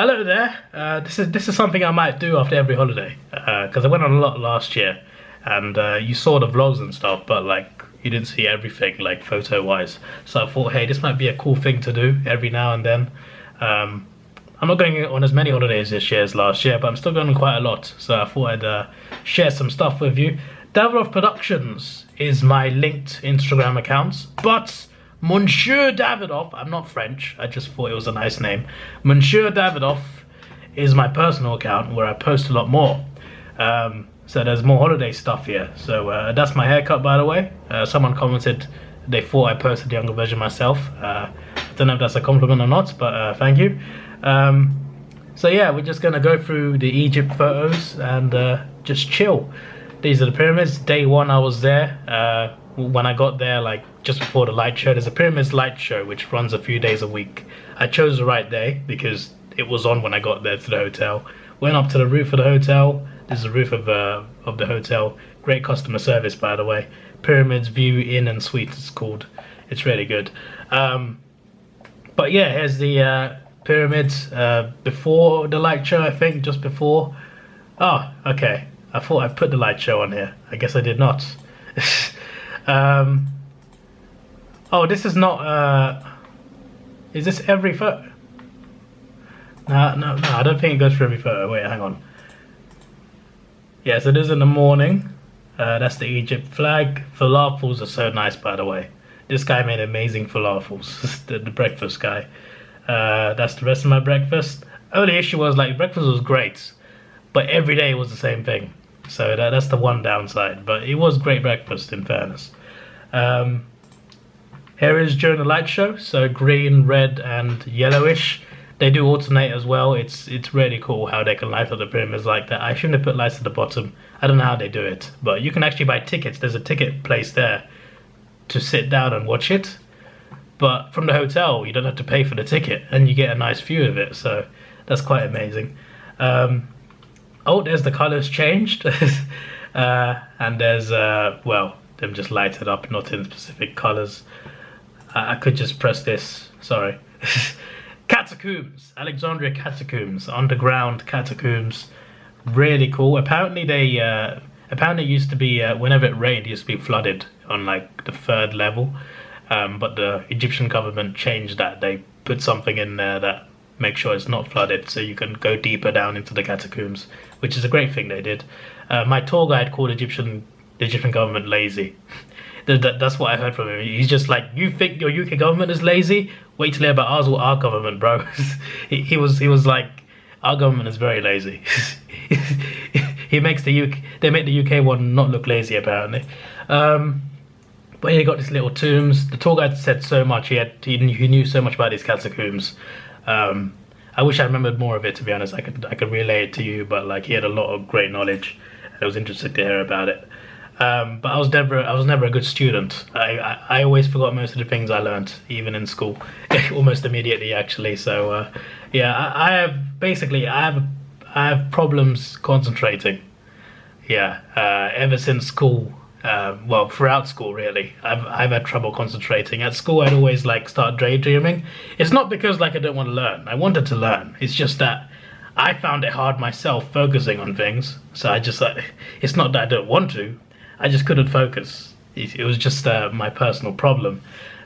Hello there. This is something I might do after every holiday because I went on a lot last year, and you saw the vlogs and stuff, but like you didn't see everything like photo wise. So I thought, hey, this might be a cool thing to do every now and then. I'm not going on as many holidays this year as last year, but I'm still going on quite a lot. So I thought I'd share some stuff with you. Davidoff Productions is my linked Instagram account, but Monsieur Davidoff, I'm not French, I just thought it was a nice name. Monsieur Davidoff is my personal account where I post a lot more. So there's more holiday stuff here. So that's my haircut, by the way. Someone commented they thought I posted the younger version myself. I don't know if that's a compliment or not, but thank you. So yeah, we're just gonna go through the Egypt photos and just chill. These are the pyramids. Day one I was there. When I got there, like just before the light show, there's a pyramids light show which runs a few days a week. I chose the right day because it was on when I got there to the hotel. Went up to the roof of the hotel. This is the roof of the hotel. Great customer service, by the way. Pyramids View Inn and Suite it's called. It's really good. But yeah, here's the pyramids before the light show, I think, just before. Oh, okay. I thought I put the light show on here. I guess I did not. Oh, this is not, is this every photo? No, I don't think it goes for every photo. Wait, hang on. Yeah, so this is in the morning. That's the Egypt flag. Falafels are so nice, by the way. This guy made amazing falafels, the breakfast guy. That's the rest of my breakfast. Only issue was, like, breakfast was great, but every day was the same thing. So that's the one downside, but it was great breakfast, in fairness. Here is during the light show, so green, red, and yellowish. They do alternate as well. It's really cool how they can light up the pyramids like that. I shouldn't have put lights at the bottom. I don't know how they do it, but you can actually buy tickets. There's a ticket place there to sit down and watch it. But from the hotel, you don't have to pay for the ticket, and you get a nice view of it. So that's quite amazing. Oh, there's the colors changed, and there's well, them just lighted up, not in specific colors. I could just press this. Sorry. Catacombs, Alexandria catacombs, underground catacombs, really cool. Apparently they used to be whenever it rained, it used to be flooded on like the 3rd level, but the Egyptian government changed that. They put something in there that makes sure it's not flooded, so you can go deeper down into the catacombs, which is a great thing they did. My tour guide called the Egyptian government lazy. That's what I heard from him. He's just like, you think your UK government is lazy? Wait till you hear about ours or our government, bro. he was like, our government is very lazy. They make the UK one not look lazy, apparently. But he got these little tombs. The tour guide said so much. He knew so much about these catacombs. I wish I remembered more of it, to be honest. I could relay it to you, but like he had a lot of great knowledge, and I was interested to hear about it. But I was never a good student. I always forgot most of the things I learned, even in school, almost immediately actually. So yeah, I have problems concentrating. Yeah, ever since school. Well, throughout school really, I've had trouble concentrating. At school, I'd always like start daydreaming. It's not because like I don't want to learn. I wanted to learn. It's just that I found it hard myself focusing on things. So I just like, it's not that I don't want to. I just couldn't focus. It was just my personal problem,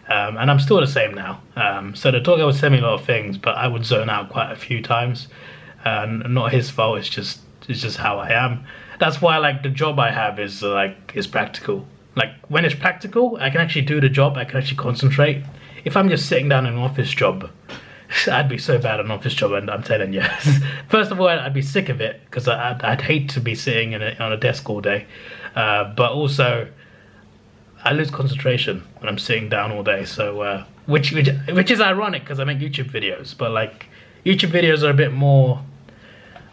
and I'm still the same now. So the tour guide would send me a lot of things, but I would zone out quite a few times. Not his fault. It's just how I am. That's why like the job I have is practical. Like when it's practical, I can actually do the job. I can actually concentrate. If I'm just sitting down in an office job, I'd be so bad at an office job, and I'm telling you. First of all, I'd be sick of it because I'd hate to be sitting on a desk all day. But also, I lose concentration when I'm sitting down all day. So, which is ironic because I make YouTube videos. But like, YouTube videos are a bit more,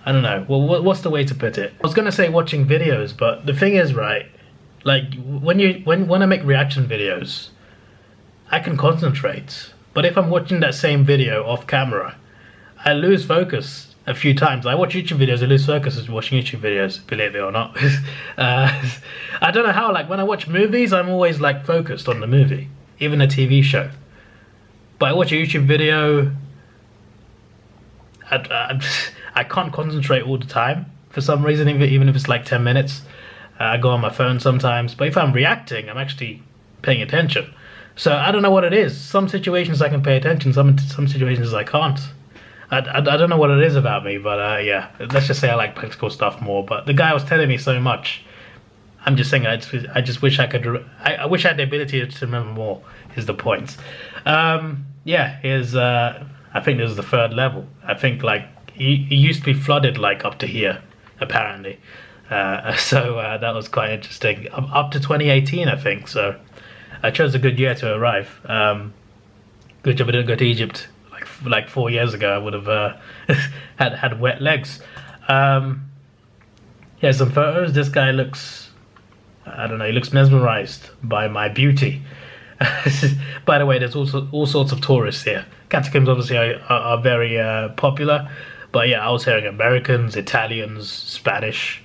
I don't know. Well, what's the way to put it? I was gonna say watching videos, but the thing is, right? Like when I make reaction videos, I can concentrate. But if I'm watching that same video off camera, I lose focus a few times. I watch YouTube videos, I lose focus as watching YouTube videos, believe it or not. I don't know how, like when I watch movies, I'm always like focused on the movie, even a TV show. But I watch a YouTube video, I can't concentrate all the time for some reason, even if it's like 10 minutes. I go on my phone sometimes, but if I'm reacting, I'm actually paying attention. So I don't know what it is. Some situations I can pay attention, some situations I can't. I don't know what it is about me, but yeah, let's just say I like practical stuff more. But the guy was telling me so much. I'm just saying, I just wish I could. I wish I had the ability to remember more. Is the point? Yeah, here's. I think this is the third level. I think like he used to be flooded like up to here, apparently. So that was quite interesting. Up to 2018, I think. So I chose a good year to arrive. Good job I didn't go to Egypt like 4 years ago. I would have had wet legs. Yeah, some photos. This guy looks, I don't know, he looks mesmerized by my beauty. By the way, there's also all sorts of tourists here. Catacombs obviously are very popular, but yeah, I was hearing Americans, Italians, Spanish.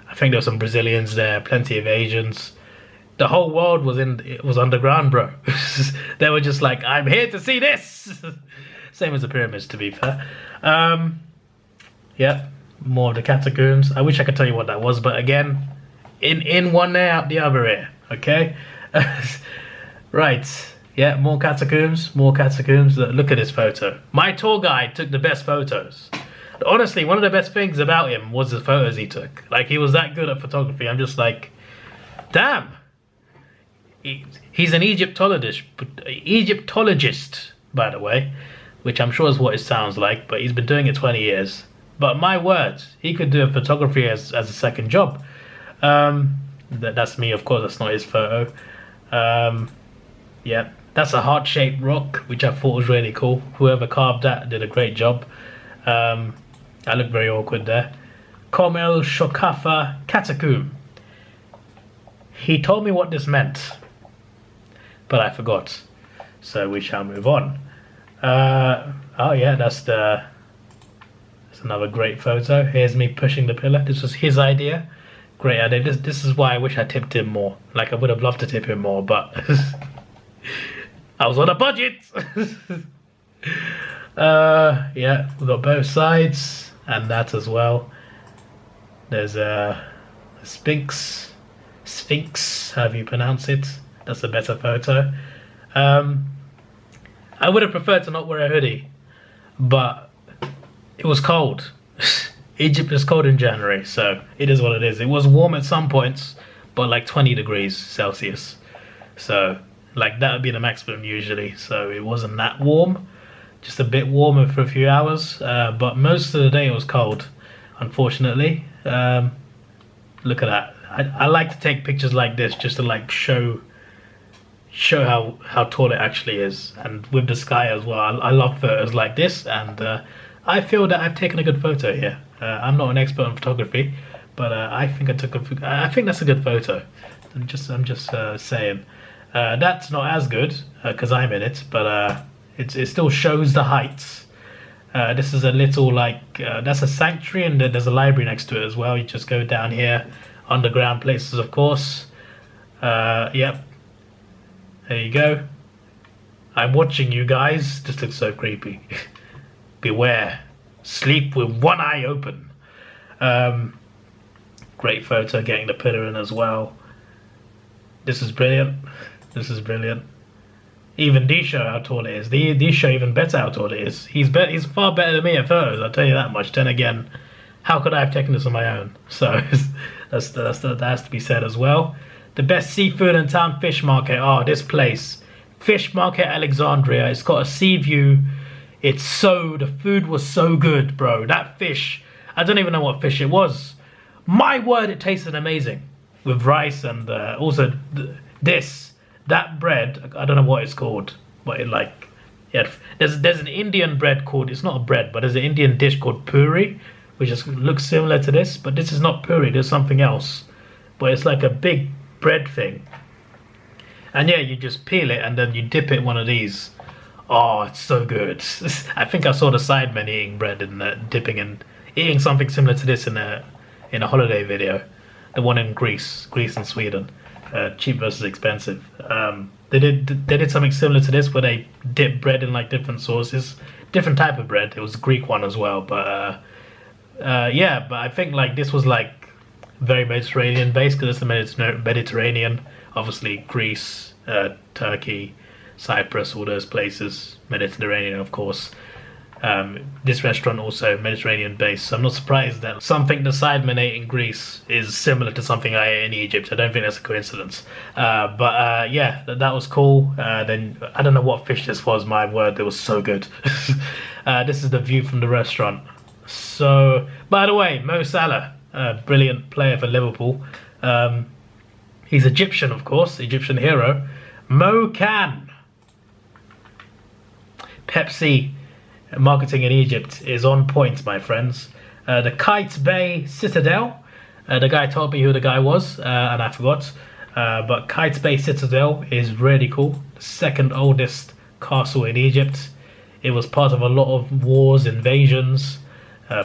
I think there were some Brazilians there, plenty of Asians. The whole world was underground, bro. They were just like, I'm here to see this. Same as the pyramids, to be fair. Yeah, more of the catacombs. I wish I could tell you what that was, but again, in one ear, out the other ear. Okay. Right, yeah, more catacombs, more catacombs. Look at this photo. My tour guide took the best photos. Honestly, one of the best things about him was the photos he took. Like, he was that good at photography. I'm just like, damn. He's an Egyptologist, by the way, which I'm sure is what it sounds like, but he's been doing it 20 years. But my word, he could do photography as a second job. That's me, of course, that's not his photo. Yeah, that's a heart-shaped rock, which I thought was really cool. Whoever carved that did a great job. I look very awkward there. Komel Shokafa Catacomb. He told me what this meant, but I forgot. So we shall move on. Oh yeah, that's another great photo. Here's me pushing the pillar. This was his idea. Great idea. This is why I wish I tipped him more. Like, I would have loved to tip him more, but I was on a budget. Yeah, we've got both sides and that as well. There's a Sphinx, however you pronounce it. That's a better photo. I would have preferred to not wear a hoodie, but it was cold. Egypt is cold in January, so it is what it is. It was warm at some points, but like 20 degrees Celsius. So like that would be the maximum usually. So it wasn't that warm, just a bit warmer for a few hours. But most of the day it was cold, unfortunately. Look at that. I like to take pictures like this just to like show how tall it actually is, and with the sky as well. I love photos like this, and I feel that I've taken a good photo here. I'm not an expert in photography, but I think I think that's a good photo. I'm just saying. That's not as good because I'm in it, but it still shows the heights. This is a little like that's a sanctuary, and there's a library next to it as well. You just go down here, underground places, of course. Yep. There you go. I'm watching you guys. This looks so creepy. Beware. Sleep with one eye open. Great photo, getting the pillar in as well. This is brilliant. This is brilliant. Even these show how tall it is. These show even better how tall it is. He's far better than me at photos, I'll tell you that much. Then again, how could I have taken this on my own? So that has to be said as well. The best seafood in town, fish market. Oh, this place. Fish market Alexandria. It's got a sea view. The food was so good, bro. That fish, I don't even know what fish it was. My word, it tasted amazing. With rice and also that bread, I don't know what it's called. But it like, yeah, there's an Indian bread called, it's not a bread, but there's an Indian dish called puri, which looks similar to this, but this is not puri, there's something else. But it's like a big bread thing, and yeah, you just peel it and then you dip it in one of these. Oh, it's so good. I think I saw the Sidemen eating bread and dipping and eating something similar to this in a holiday video, the one in Greece and Sweden. Cheap versus expensive. They did something similar to this where they dip bread in like different sauces. different type of bread. It was a Greek one as well, but yeah. But I think like this was like very Mediterranean based, because it's the Mediterranean. Obviously, Greece, Turkey, Cyprus, all those places, Mediterranean, of course. This restaurant also Mediterranean based, so I'm not surprised that something the Sidemen ate in Greece is similar to something I ate in Egypt. I don't think that's a coincidence. But yeah, that was cool. Then I don't know what fish this was, my word, it was so good. This is the view from the restaurant. So, by the way, Mo Salah, brilliant player for Liverpool. He's Egyptian, of course, Egyptian hero. Mo Can. Pepsi marketing in Egypt is on point, my friends. The Kite Bay Citadel. The guy told me who the guy was, and I forgot. But Kite Bay Citadel is really cool. The second oldest castle in Egypt. It was part of a lot of wars, invasions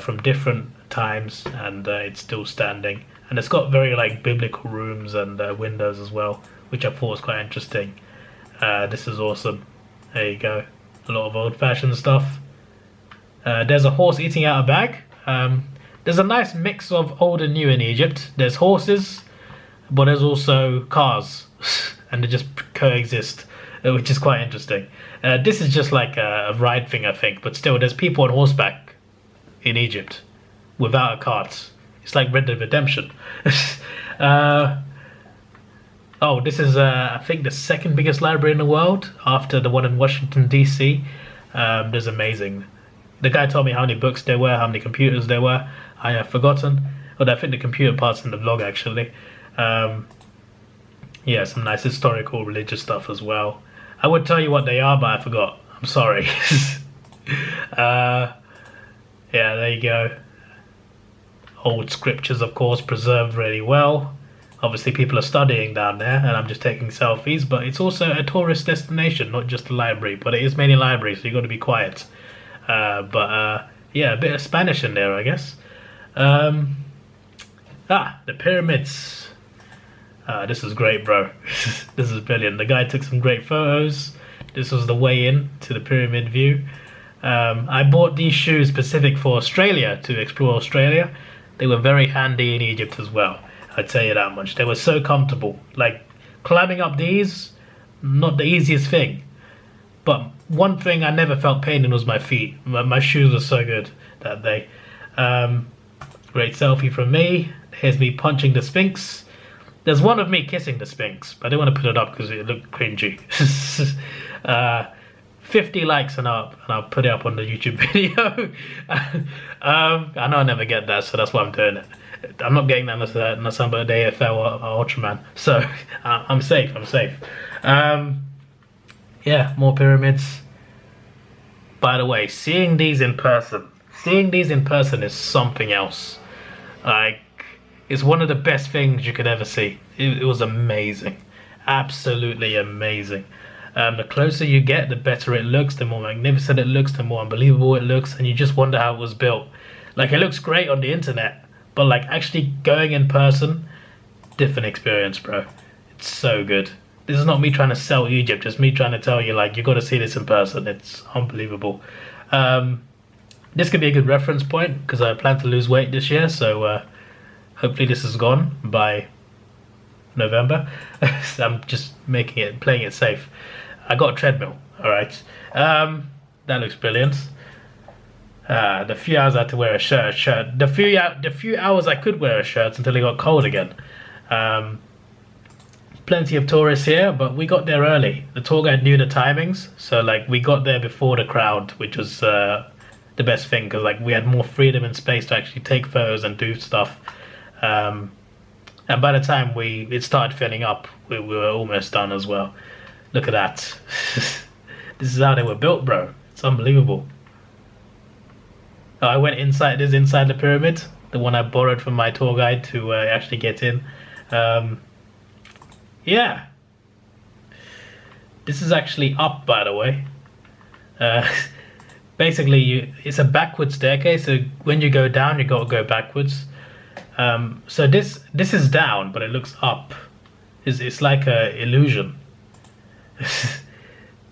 from different times, and it's still standing. And it's got very like biblical rooms and windows as well, which I thought was quite interesting. This is awesome. There you go. A lot of old-fashioned stuff. There's a horse eating out a bag. There's a nice mix of old and new in Egypt. There's horses, but there's also cars, and they just coexist, which is quite interesting. This is just like a ride thing, I think, but still, there's people on horseback in Egypt without a cart. It's like Red Dead Redemption. Oh, this is, I think, the second biggest library in the world after the one in Washington, D.C. There's amazing. The guy told me how many books there were, how many computers there were. I have forgotten. But I think the computer part's in the vlog, actually. Yeah, some nice historical, religious stuff as well. I would tell you what they are, but I forgot. I'm sorry. Yeah, there you go. Old scriptures, of course, preserved really well. Obviously, people are studying down there, and I'm just taking selfies. But it's also a tourist destination, not just a library. But it is mainly library, so you've got to be quiet. Yeah, a bit of Spanish in there, I guess. The pyramids. This is great, bro. This is brilliant. The guy took some great photos. This was the way in to the pyramid view. I bought these shoes specific for Australia, to explore Australia. They were very handy in Egypt as well. I'd tell you that much. They were so comfortable. Like, climbing up these, not the easiest thing. But one thing I never felt pain in was my feet. My shoes were so good that day. Great selfie from me. Here's me punching the Sphinx. There's one of me kissing the Sphinx, but I didn't want to put it up because it looked cringy. 50 likes and I'll put it up on the YouTube video. I know I never get that, so that's why I'm doing it. I'm not getting that unless I'm at AFL or Ultraman. So I'm safe. Yeah, more pyramids. By the way, seeing these in person is something else. Like, it's one of the best things you could ever see. It was amazing, absolutely amazing. The closer you get, the better it looks, the more magnificent it looks, the more unbelievable it looks, and you just wonder how it was built. Like, it looks great on the internet, but like actually going in person, different experience, bro. It's so good. This is not me trying to sell Egypt, just me trying to tell you, like, you got to see this in person. It's unbelievable. This could be a good reference point because I plan to lose weight this year, so hopefully this is gone by November. So I'm just playing it safe. I got a treadmill, all right. That looks brilliant. The few hours I had to wear a shirt. The few hours I could wear a shirt until it got cold again. Plenty of tourists here, but we got there early. The tour guide knew the timings, so like we got there before the crowd, which was the best thing because like we had more freedom and space to actually take photos and do stuff. And by the time it started filling up, we were almost done as well. Look at that. This is how they were built, bro. It's unbelievable. I went inside the pyramid, the one I borrowed from my tour guide to actually get in. Yeah. This is actually up, by the way. Basically, it's a backward staircase, so when you go down, you got to go backwards. So this is down, but it looks up. It's like a illusion.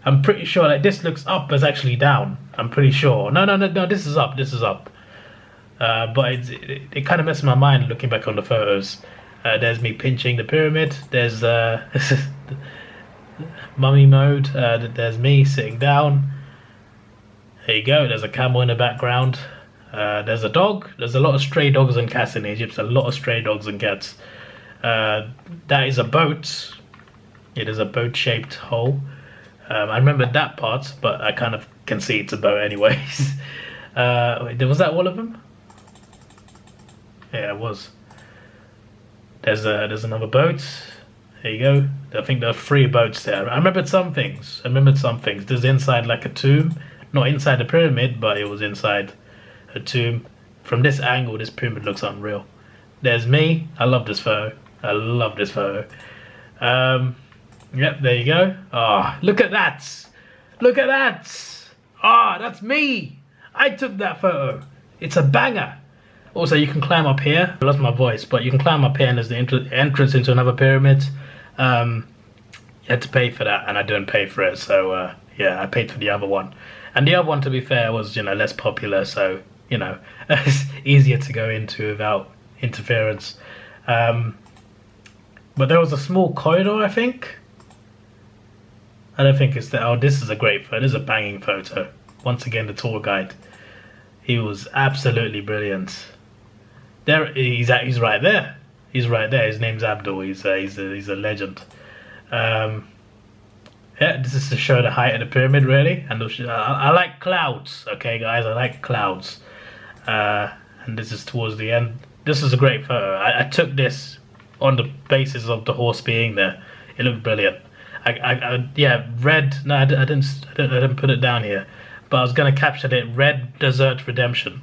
I'm pretty sure like this looks up as actually down. I'm pretty sure. No, this is up. This is up. But it kind of messes my mind looking back on the photos. There's me pinching the pyramid. There's mummy mode. There's me sitting down. There you go. There's a camel in the background. There's a dog. There's a lot of stray dogs and cats in Egypt. A lot of stray dogs and cats. That is a boat. It is a boat-shaped hole. I remember that part, but I kind of can see it's a boat anyways. Was that all of them? Yeah, it was. There's another boat. There you go. I think there are 3 boats there. I remembered some things. There's inside like a tomb. Not inside the pyramid, but it was inside a tomb. From this angle, this pyramid looks unreal. There's me. I love this photo. Yep, there you go. Ah, look at that. Look at that. Ah, that's me. I took that photo. It's a banger. Also, you can climb up here. I lost my voice, but you can climb up here and there's the entrance into another pyramid. You had to pay for that, and I didn't pay for it. So, yeah, I paid for the other one. And the other one, to be fair, was, less popular. So, it's easier to go into without interference. But there was a small corridor, I think. I don't think it's there. Oh, this is a great photo. This is a banging photo. Once again, the tour guide. He was absolutely brilliant. There, he's right there. He's right there. His name's Abdul. He's a legend. Yeah, this is to show the height of the pyramid, really. And I like clouds. Okay, guys, I like clouds. And this is towards the end. This is a great photo. I took this on the basis of the horse being there. It looked brilliant. Yeah, red. No, I didn't put it down here, but I was gonna capture it. Red Desert Redemption.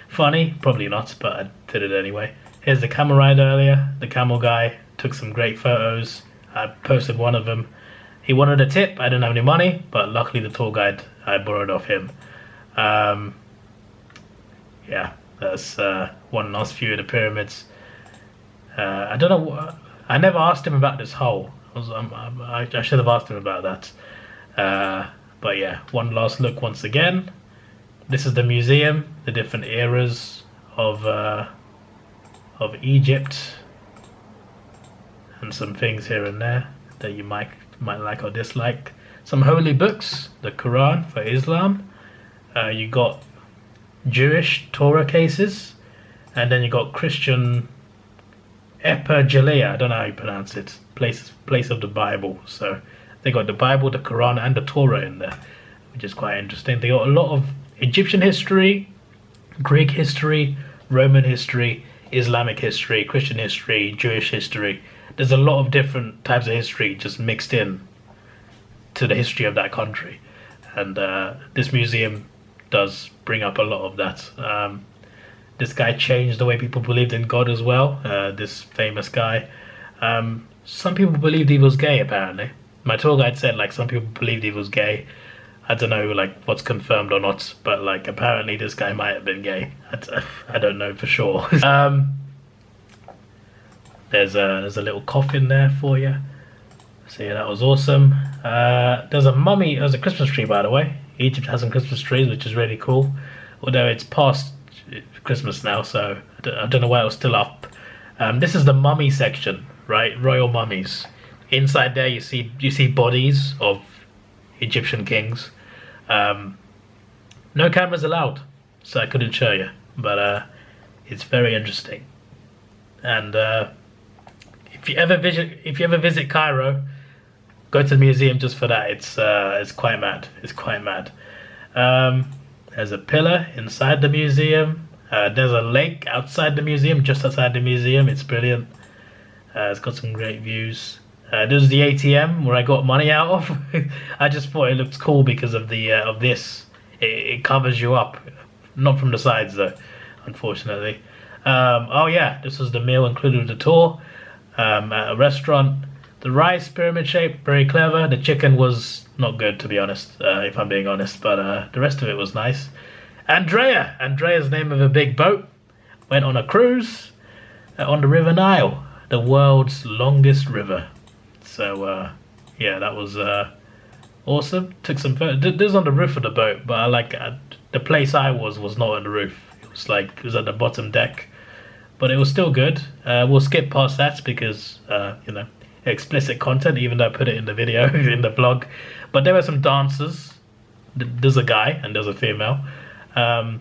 Funny, probably not, but I did it anyway. Here's the camel ride earlier. The camel guy took some great photos. I posted one of them. He wanted a tip. I didn't have any money, but luckily the tour guide I borrowed off him. Yeah, that's one nice view of the pyramids. I don't know. I never asked him about this hole. I should have asked him about that. But yeah, one last look once again. This is the museum, the different eras of Egypt, and some things here and there that you might like or dislike. Some holy books, the Quran for Islam. You got Jewish Torah cases, and then you got Christian Epergelia, I don't know how you pronounce it, place of the Bible. So they got the Bible, the Quran, and the Torah in there, which is quite interesting. They got a lot of Egyptian history, Greek history, Roman history, Islamic history, Christian history, Jewish history. There's a lot of different types of history just mixed in to the history of that country, and this museum does bring up a lot of that. This guy changed the way people believed in God as well. This famous guy. Some people believed he was gay, apparently. My tour guide said like some people believed he was gay. I don't know like what's confirmed or not, but like apparently this guy might have been gay. I don't know for sure. There's a little coffin there for you. So yeah, that was awesome. There's a mummy. There's a Christmas tree, by the way. Egypt has some Christmas trees, which is really cool. Although it's past Christmas now, so I don't know why it was still up. This is the mummy section, right? Royal mummies. Inside there, you see bodies of Egyptian kings. No cameras allowed, so I couldn't show you, but it's very interesting. And if you ever visit Cairo, go to the museum just for that. It's quite mad. It's quite mad. There's a pillar inside the museum. There's a lake outside the museum, just outside the museum. It's brilliant. It's got some great views. There's the ATM where I got money out of. I just thought it looked cool because of the of this. It covers you up, not from the sides though, unfortunately. Oh yeah, this was the meal included with the tour at a restaurant. The rice pyramid shape, very clever. The chicken was not good, to be honest, if I'm being honest, but the rest of it was nice. Andrea's name of a big boat, went on a cruise on the River Nile, the world's longest river. So yeah, that was Awesome. Took some photos. This was on the roof of the boat, but the place I was not on the roof. It was at the bottom deck, but it was still good. We'll skip past that because you know, explicit content, even though I put it in the video in the vlog. But there were some dancers. There's a guy and there's a female, and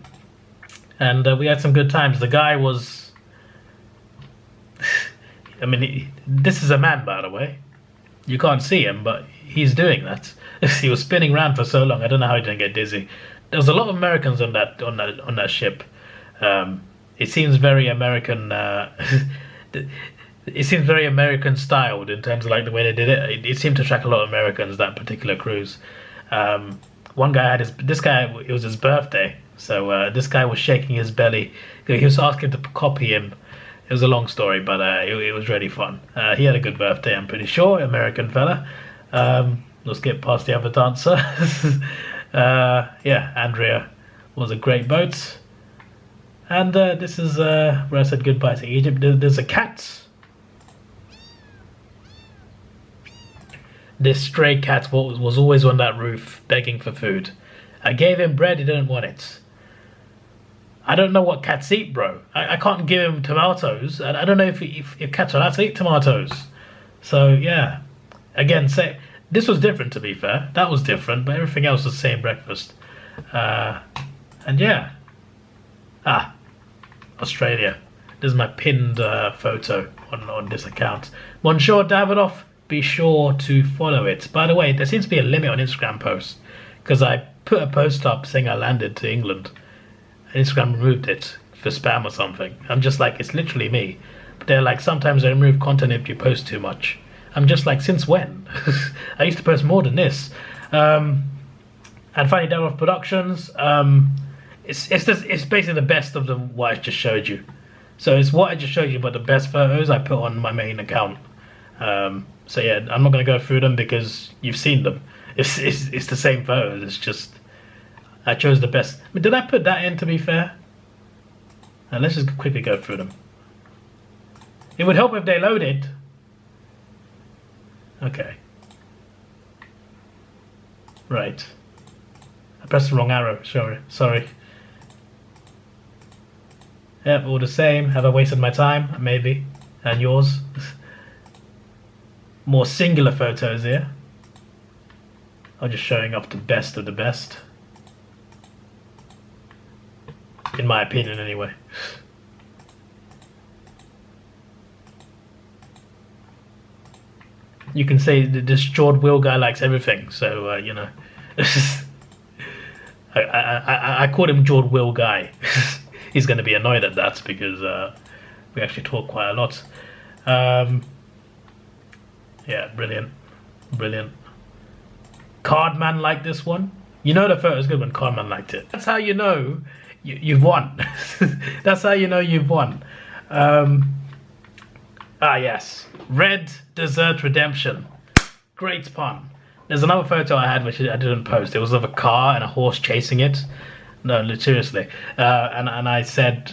we had some good times. The guy was, I mean, this is a man, by the way. You can't see him, but he's doing that. He was spinning around for so long. I don't know how he didn't get dizzy. There was a lot of Americans on that ship. It seems very American. It seems very American styled in terms of like the way they did it. It seemed to attract a lot of Americans, that particular cruise. One guy had it was his birthday, so this guy was shaking his belly. He was asking to copy him. It was a long story, but it was really fun. He had a good birthday, I'm pretty sure, American fella. Let's get past the other dancer. Yeah, Andrea was a great boat. And this is where I said goodbye to Egypt. There's a cat. This stray cat was always on that roof begging for food. I gave him bread, he didn't want it. I don't know what cats eat, bro. I can't give him tomatoes. I don't know if cats are allowed to eat tomatoes. So yeah, again, this was different, to be fair. That was different, but everything else was the same breakfast. And yeah. Australia. This is my pinned photo on this account. Monsieur Davidoff, be sure to follow it. By the way, there seems to be a limit on Instagram posts, because I put a post up saying I landed to England. And Instagram removed it for spam or something. I'm just like, it's literally me. But they're like, sometimes they remove content if you post too much. I'm just like, since when? I used to post more than this. And finally, Davidoff Productions. It's basically the best of what I just showed you. So it's what I just showed you, but the best photos I put on my main account. So yeah, I'm not going to go through them because you've seen them. It's the same photos. It's just I chose the best. I mean, did I put that in, to be fair? Let's just quickly go through them. It would help if they loaded. Okay. Right. I pressed the wrong arrow. Sorry. Yep, all the same. Have I wasted my time? Maybe. And yours? More singular photos here. I'm just showing off the best of the best. In my opinion, anyway. You can say this short wheel guy likes everything, so you know. I called him Jord Will Guy. He's going to be annoyed at that because we actually talk quite a lot. Yeah, brilliant. Cardman liked this one. You know the photo's good when Cardman liked it. That's how you know you've won. That's how you know you've won. Yes, Red Desert Redemption. Great pun. There's another photo I had which I didn't post. It was of a car and a horse chasing it. No, seriously. And I said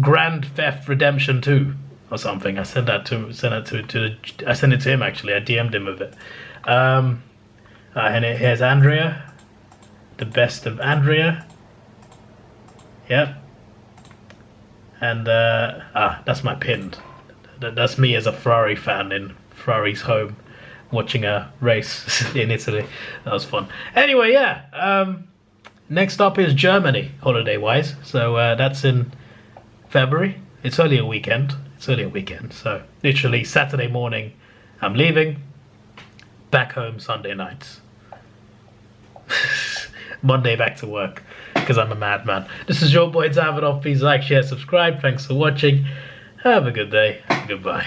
Grand Theft Redemption 2 or something. I sent it to him actually. I DM'd him with it. And here's Andrea. The best of Andrea. Yep. And that's my pinned. That's me as a Ferrari fan in Ferrari's home, watching a race in Italy. That was fun. Anyway, yeah. Next up is Germany, holiday-wise. So that's in February. It's only a weekend. So literally Saturday morning, I'm leaving. Back home Sunday night. Monday back to work, because I'm a madman. This is your boy Davidoff. Please like, share, subscribe. Thanks for watching. Have a good day. Goodbye.